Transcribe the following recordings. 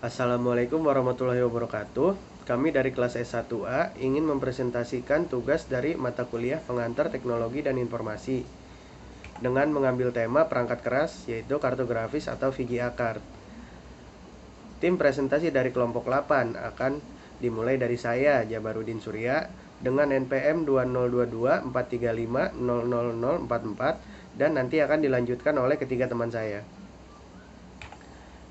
Assalamualaikum warahmatullahi wabarakatuh. Kami dari kelas S1A ingin mempresentasikan tugas dari mata kuliah Pengantar Teknologi dan Informasi dengan mengambil tema perangkat keras, yaitu kartografis atau VGA card. Tim presentasi dari kelompok 8 akan dimulai dari saya, Jabarudin Surya, dengan NPM 202243500044 dan nanti akan dilanjutkan oleh ketiga teman saya.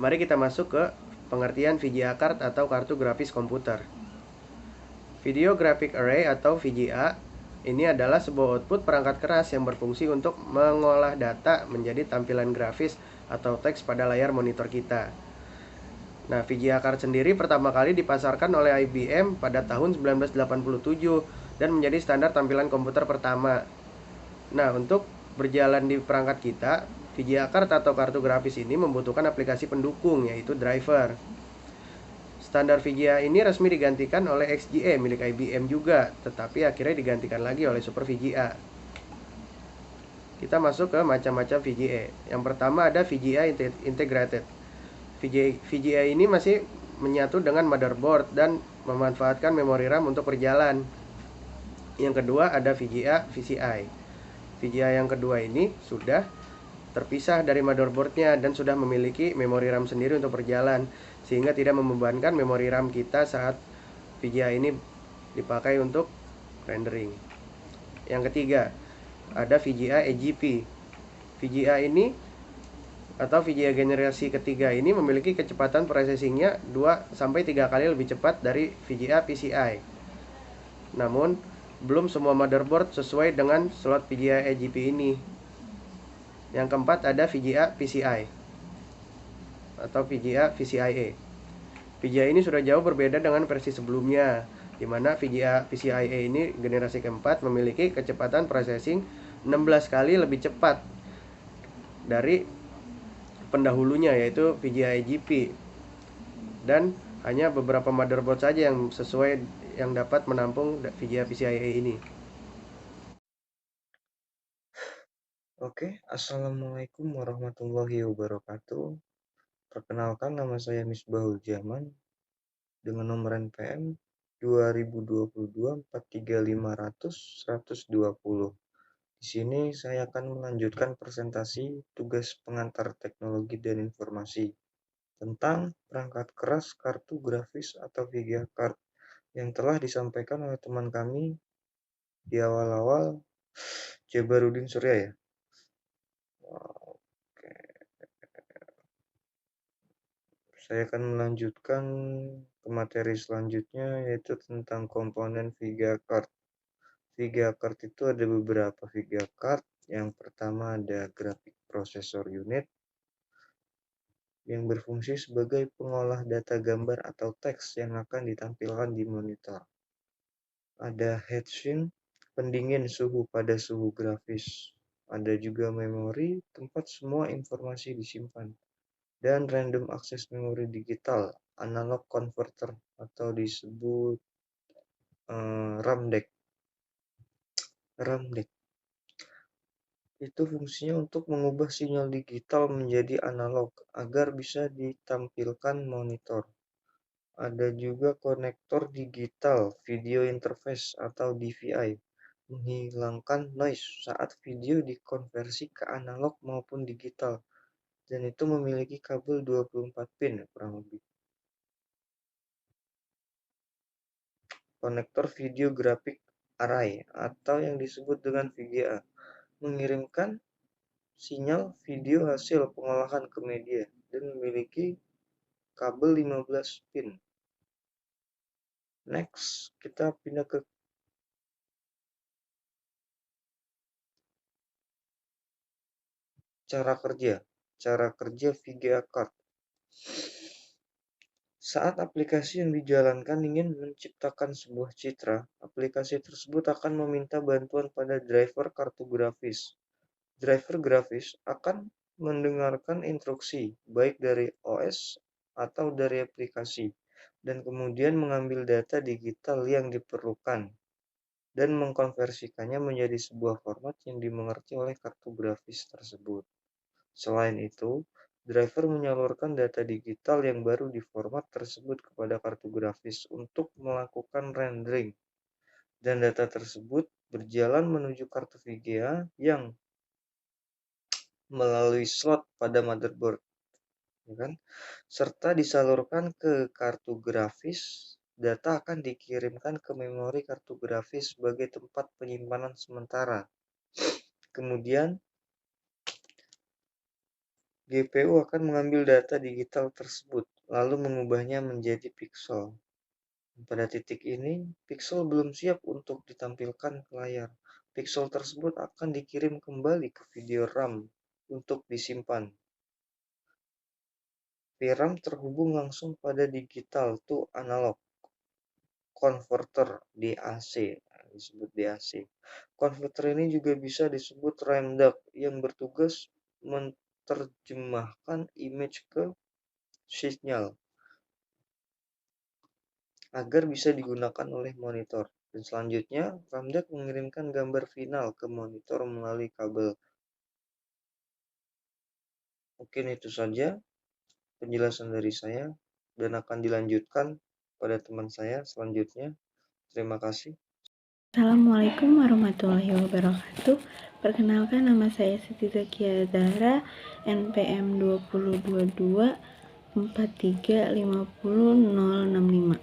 Mari kita masuk ke pengertian VGA card atau kartu grafis komputer. Video Graphic Array atau VGA ini adalah sebuah output perangkat keras yang berfungsi untuk mengolah data menjadi tampilan grafis atau teks pada layar monitor kita. Nah, VGA card sendiri pertama kali dipasarkan oleh IBM pada tahun 1987 dan menjadi standar tampilan komputer pertama. Nah, untuk berjalan di perangkat kita, VGA card atau kartu grafis ini membutuhkan aplikasi pendukung, yaitu driver. Standar VGA ini resmi digantikan oleh XGA milik IBM juga, tetapi akhirnya digantikan lagi oleh Super VGA. Kita masuk ke macam-macam VGA. Yang pertama ada VGA integrated. VGA ini masih menyatu dengan motherboard dan memanfaatkan memori RAM untuk berjalan. Yang kedua ada VGA VCI. VGA yang kedua ini sudah terpisah dari motherboardnya dan sudah memiliki memori RAM sendiri untuk berjalan, sehingga tidak membebankan memori RAM kita saat VGA ini dipakai untuk rendering. Yang ketiga, ada VGA EGP. VGA ini atau VGA generasi ketiga ini memiliki kecepatan processingnya 2-3 kali lebih cepat dari VGA PCI. Namun, belum semua motherboard sesuai dengan slot VGA EGP ini. Yang keempat ada VGA PCI atau VGA VCIe. VGA ini sudah jauh berbeda dengan versi sebelumnya, di mana VGA VCIe ini generasi keempat memiliki kecepatan processing 16 kali lebih cepat dari pendahulunya, yaitu VGA EGP. Dan hanya beberapa motherboard saja yang sesuai yang dapat menampung VGA PCIe ini. Oke, Assalamualaikum warahmatullahi wabarakatuh. Perkenalkan, nama saya Misbahul Jaman dengan nomor NPM 2022-43500-120. Di sini saya akan melanjutkan presentasi tugas pengantar teknologi dan informasi tentang perangkat keras kartu grafis atau VGA card yang telah disampaikan oleh teman kami di awal-awal, Jabarudin Surya ya. Oke. Saya akan melanjutkan ke materi selanjutnya, yaitu tentang komponen VGA card. VGA card itu ada beberapa VGA card. Yang pertama ada graphic processor unit yang berfungsi sebagai pengolah data gambar atau teks yang akan ditampilkan di monitor. Ada heatsink, pendingin suhu pada suhu grafis. Ada juga memori, tempat semua informasi disimpan. Dan random access memory digital, analog converter atau disebut RAM deck. RAM deck itu fungsinya untuk mengubah sinyal digital menjadi analog agar bisa ditampilkan monitor. Ada juga konektor digital video interface atau DVI, menghilangkan noise saat video dikonversi ke analog maupun digital, dan itu memiliki kabel 24 pin kurang lebih. Konektor video graphic array atau yang disebut dengan VGA mengirimkan sinyal video hasil pengolahan ke media dan memiliki kabel 15 pin. Next, kita pindah ke cara kerja. Cara kerja VGA card. Saat aplikasi yang dijalankan ingin menciptakan sebuah citra, aplikasi tersebut akan meminta bantuan pada driver kartu grafis. Driver grafis akan mendengarkan instruksi, baik dari OS atau dari aplikasi, dan kemudian mengambil data digital yang diperlukan dan mengkonversikannya menjadi sebuah format yang dimengerti oleh kartu grafis tersebut. Selain itu, Driver menyalurkan data digital yang baru di format tersebut kepada kartu grafis untuk melakukan rendering, dan data tersebut berjalan menuju kartu VGA yang melalui slot pada motherboard, ya kan? Serta disalurkan ke kartu grafis. Data akan dikirimkan ke memori kartu grafis sebagai tempat penyimpanan sementara. Kemudian GPU akan mengambil data digital tersebut, lalu mengubahnya menjadi pixel. Pada titik ini, pixel belum siap untuk ditampilkan ke layar. Pixel tersebut akan dikirim kembali ke video RAM untuk disimpan. VRAM terhubung langsung pada digital to analog converter DAC, disebut DAC. Konverter ini juga bisa disebut RAM DAC yang bertugas menerjemahkan image ke sinyal agar bisa digunakan oleh monitor. Dan selanjutnya, RAM DAC mengirimkan gambar final ke monitor melalui kabel. Mungkin itu saja penjelasan dari saya dan akan dilanjutkan pada teman saya selanjutnya. Terima kasih. Assalamualaikum warahmatullahi wabarakatuh. Perkenalkan, nama saya Siti Zakia Zahra, NPM 2022-4350065.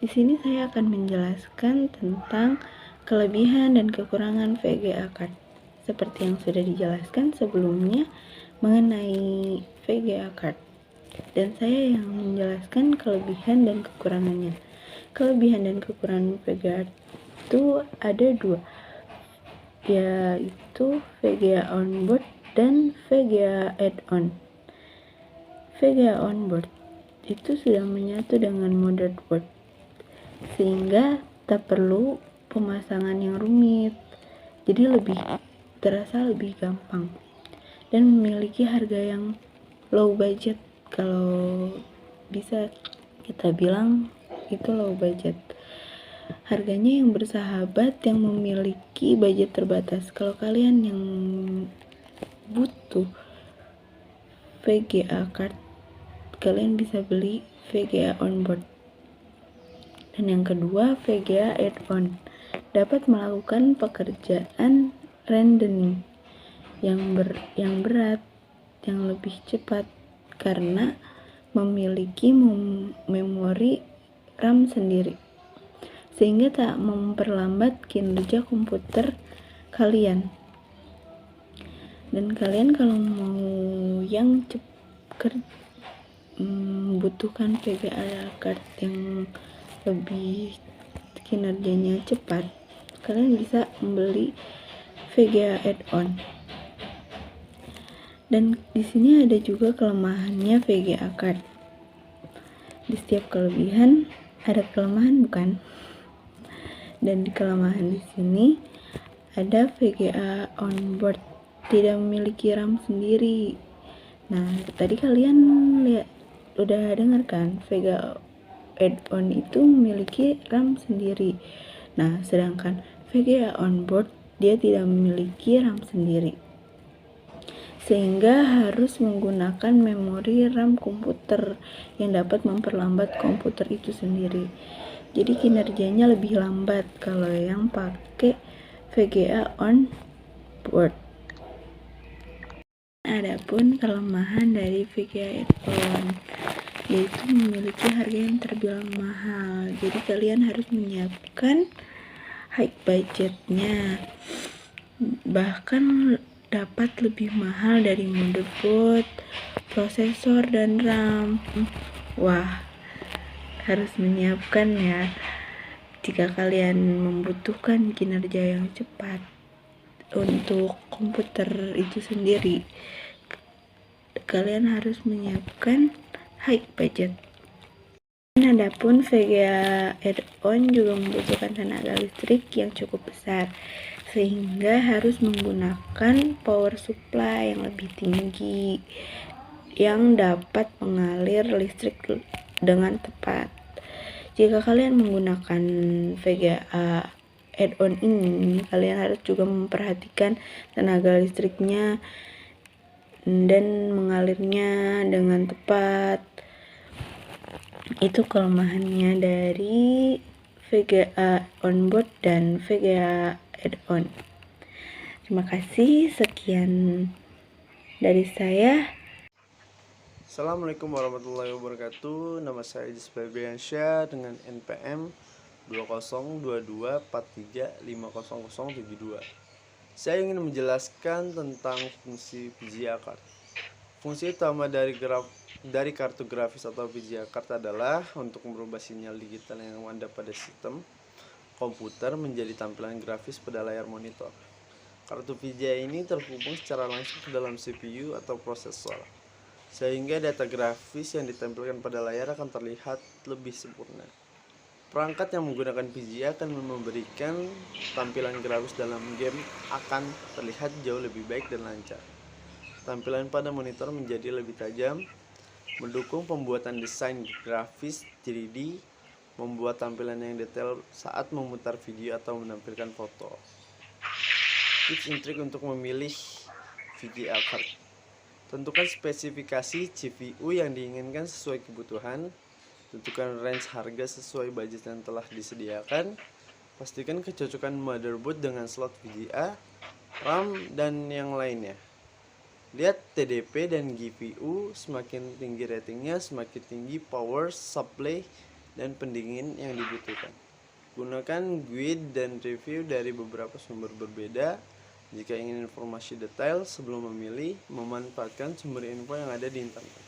Di sini saya akan menjelaskan tentang kelebihan dan kekurangan VGA card. Seperti yang sudah dijelaskan sebelumnya mengenai VGA card. Dan saya yang menjelaskan kelebihan dan kekurangannya. Kelebihan dan kekurangan VGA itu ada dua, yaitu VGA onboard dan VGA add-on. VGA onboard itu sudah menyatu dengan motherboard, sehingga tak perlu pemasangan yang rumit, jadi terasa lebih gampang dan memiliki harga yang low budget. Kalau bisa kita bilang itu low budget. Harganya yang bersahabat, yang memiliki budget terbatas. Kalau kalian yang butuh VGA card, kalian bisa beli VGA onboard. Dan yang kedua, VGA add-on dapat melakukan pekerjaan rendering yang berat, yang lebih cepat karena memiliki memori RAM sendiri, sehingga tak memperlambat kinerja komputer kalian. Dan kalian kalau mau yang membutuhkan VGA card yang lebih kinerjanya cepat, kalian bisa membeli VGA add-on. Dan di sini ada juga kelemahannya VGA card. Di setiap kelebihan ada kelemahan, bukan? Dan di kelemahan di sini ada VGA onboard tidak memiliki RAM sendiri. Nah, tadi kalian udah dengar kan, VGA add-on itu memiliki RAM sendiri. Nah, sedangkan VGA onboard dia tidak memiliki RAM sendiri, sehingga harus menggunakan memori RAM komputer yang dapat memperlambat komputer itu sendiri. Jadi kinerjanya lebih lambat kalau yang pakai VGA onboard. Adapun kelemahan dari VGA add-on, yaitu memiliki harga yang terbilang mahal. Jadi kalian harus menyiapkan high budgetnya, bahkan dapat lebih mahal dari motherboard, prosesor, dan RAM. Wah, harus menyiapkan ya. Jika kalian membutuhkan kinerja yang cepat untuk komputer itu sendiri, kalian harus menyiapkan high budget. Adapun VGA add-on juga membutuhkan tenaga listrik yang cukup besar, sehingga harus menggunakan power supply yang lebih tinggi yang dapat mengalir listrik dengan tepat. Jika kalian menggunakan VGA add-on ini, kalian harus juga memperhatikan tenaga listriknya. dan mengalirnya dengan tepat. Itu kelemahannya dari VGA onboard dan VGA add-on. Terima kasih, sekian dari saya. Assalamualaikum warahmatullahi wabarakatuh. Nama saya Idris Febriansyah dengan NPM 202243500072. Saya ingin menjelaskan tentang fungsi VGA card. Fungsi utama dari kartu grafis atau VGA card adalah untuk merubah sinyal digital yang ada pada sistem komputer menjadi tampilan grafis pada layar monitor. Kartu VGA ini terhubung secara langsung ke dalam CPU atau prosesor, sehingga data grafis yang ditampilkan pada layar akan terlihat lebih sempurna. Perangkat yang menggunakan VGA akan memberikan tampilan grafis dalam game akan terlihat jauh lebih baik dan lancar. Tampilan pada monitor menjadi lebih tajam, mendukung pembuatan desain grafis 3D, membuat tampilan yang detail saat memutar video atau menampilkan foto. Tips and trik untuk memilih VGA card: tentukan spesifikasi CPU yang diinginkan sesuai kebutuhan. Tentukan range harga sesuai budget yang telah disediakan. Pastikan kecocokan motherboard dengan slot VGA, RAM, dan yang lainnya. Lihat TDP dan GPU, semakin tinggi ratingnya, semakin tinggi power supply dan pendingin yang dibutuhkan. Gunakan guide dan review dari beberapa sumber berbeda. Jika ingin informasi detail sebelum memilih, memanfaatkan sumber info yang ada di internet.